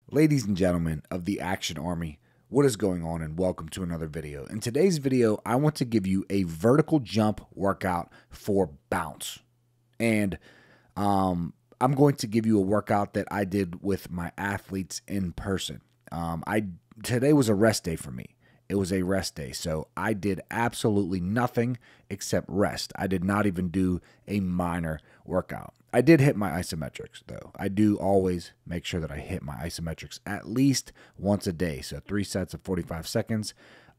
Ladies and gentlemen of the Action Army, what is going on, and welcome to another video. In today's video, I want to give you a vertical jump workout for bounce. And I'm going to give you a workout that I did with my athletes in person. Today was a rest day for me. It was a rest day, so I did absolutely nothing except rest. I did not even do a minor workout. I did hit my isometrics, though. I do always make sure that I hit my isometrics at least once a day. So 3 sets of 45 seconds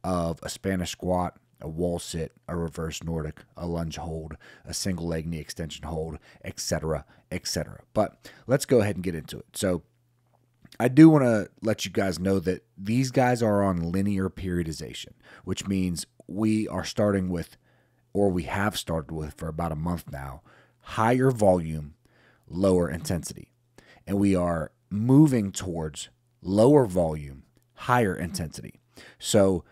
of a Spanish squat, a wall sit, a reverse Nordic, a lunge hold, a single leg knee extension hold, etc., etc. But let's go ahead and get into it. So I do want to let you guys know that these guys are on linear periodization, which means we are starting with, or we have started with for about a month now, higher volume, lower intensity. And we are moving towards lower volume, higher intensity. So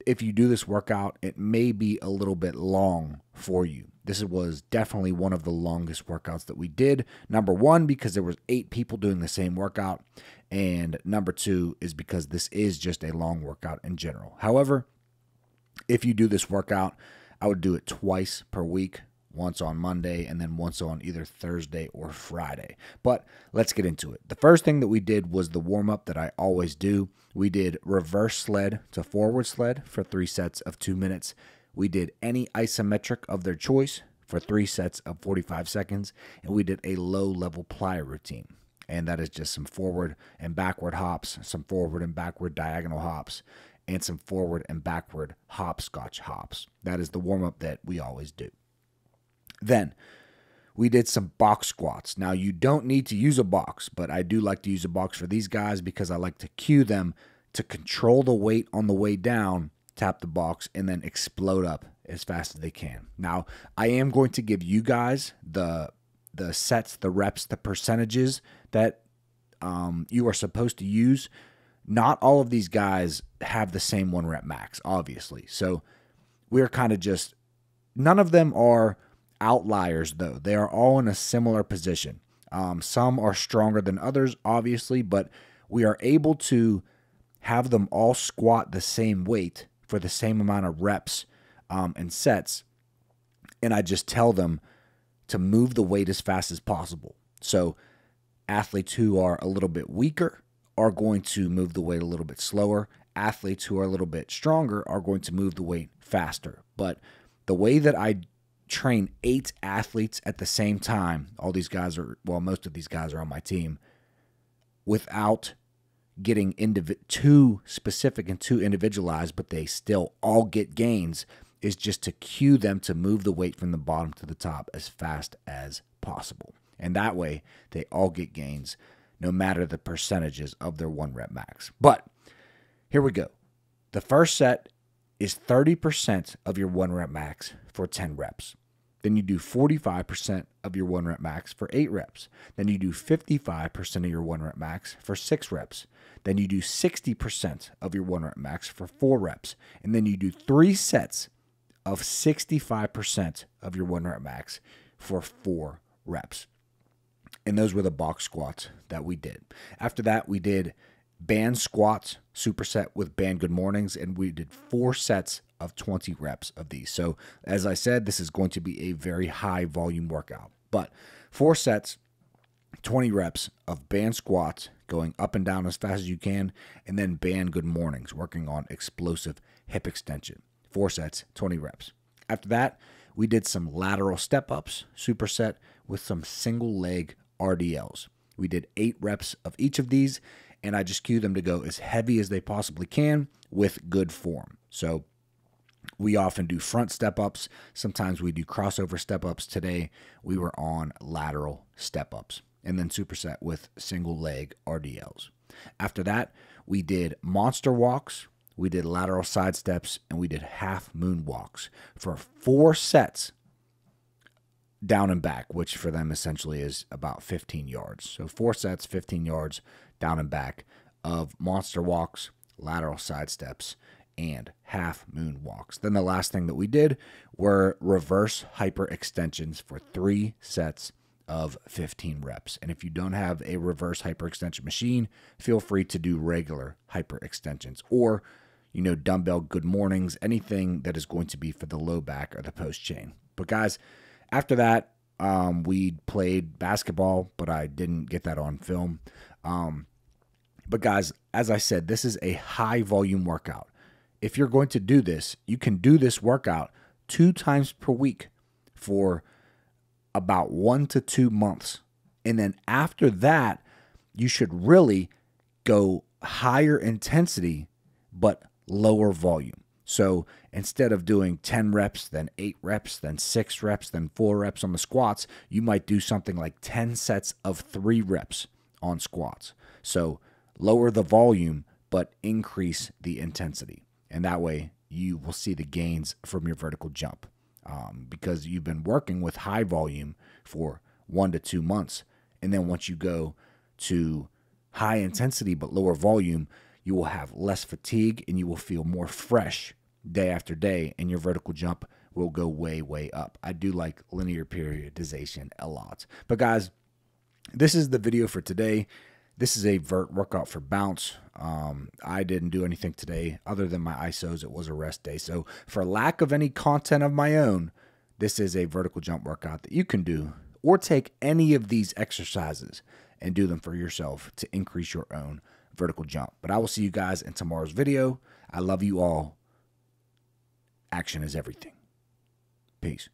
if you do this workout, it may be a little bit long for you. This was definitely one of the longest workouts that we did. Number one, because there was 8 people doing the same workout. And number 2 is because this is just a long workout in general. However, if you do this workout, I would do it twice per week, once on Monday and then once on either Thursday or Friday. But let's get into it. The first thing that we did was the warm-up that I always do. We did reverse sled to forward sled for 3 sets of 2 minutes. We did any isometric of their choice for 3 sets of 45 seconds. And we did a low-level plyo routine. And that is just some forward and backward hops, some forward and backward diagonal hops, and some forward and backward hopscotch hops. That is the warm-up that we always do. Then we did some box squats. Now, you don't need to use a box, but I do like to use a box for these guys because I like to cue them to control the weight on the way down, tap the box, and then explode up as fast as they can. Now, I am going to give you guys the sets, the reps, the percentages that you are supposed to use. Not all of these guys have the same 1 rep max, obviously. So we're kind of just, none of them are outliers, though. They are all in a similar position. Some are stronger than others, obviously, but we are able to have them all squat the same weight for the same amount of reps and sets. And I just tell them to move the weight as fast as possible. So athletes who are a little bit weaker are going to move the weight a little bit slower. Athletes who are a little bit stronger are going to move the weight faster. But the way that I train 8 athletes at the same time, all these guys are, well, most of these guys are on my team, without getting too specific and too individualized, but they still all get gains, is just to cue them to move the weight from the bottom to the top as fast as possible. And that way, they all get gains, no matter the percentages of their 1 rep max. But here we go. The first set is 30% of your 1 rep max for 10 reps. Then you do 45% of your 1 rep max for 8 reps. Then you do 55% of your 1 rep max for 6 reps. Then you do 60% of your 1 rep max for 4 reps. And then you do 3 sets of 65% of your 1 rep max for 4 reps. And those were the box squats that we did. After that, we did band squats, superset with band good mornings, and we did 4 sets of 20 reps of these. So as I said, this is going to be a very high volume workout, but 4 sets, 20 reps of band squats going up and down as fast as you can, and then band good mornings working on explosive hip extension. 4 sets, 20 reps. After that, we did some lateral step ups, superset with some single leg RDLs. We did 8 reps of each of these, and I just cue them to go as heavy as they possibly can with good form. So we often do front step-ups. Sometimes we do crossover step-ups. Today, we were on lateral step-ups, and then superset with single leg RDLs. After that, we did monster walks, we did lateral side steps, and we did half moon walks for 4 sets down and back, which for them essentially is about 15 yards. So 4 sets, 15 yards down and back of monster walks, lateral side steps, and half moon walks. Then the last thing that we did were reverse hyper extensions for 3 sets of 15 reps. And if you don't have a reverse hyperextension machine, feel free to do regular hyperextensions or, dumbbell good mornings, anything that is going to be for the low back or the post chain. But guys, after that, we played basketball, but I didn't get that on film. But guys, as I said, this is a high volume workout. If you're going to do this, you can do this workout 2 times per week for about 1 to 2 months. And then after that, you should really go higher intensity, but lower volume. So instead of doing 10 reps, then 8 reps, then 6 reps, then 4 reps on the squats, you might do something like 10 sets of 3 reps on squats. So lower the volume, but increase the intensity. And that way you will see the gains from your vertical jump. Because you've been working with high volume for 1 to 2 months. And then once you go to high intensity but lower volume, you will have less fatigue and you will feel more fresh day after day, and your vertical jump will go way, way up. I do like linear periodization a lot. But guys, this is the video for today. This is a vert workout for bounce. I didn't do anything today other than my ISOs. It was a rest day. So for lack of any content of my own, this is a vertical jump workout that you can do, or take any of these exercises and do them for yourself to increase your own vertical jump. But I will see you guys in tomorrow's video. I love you all. Action is everything. Peace.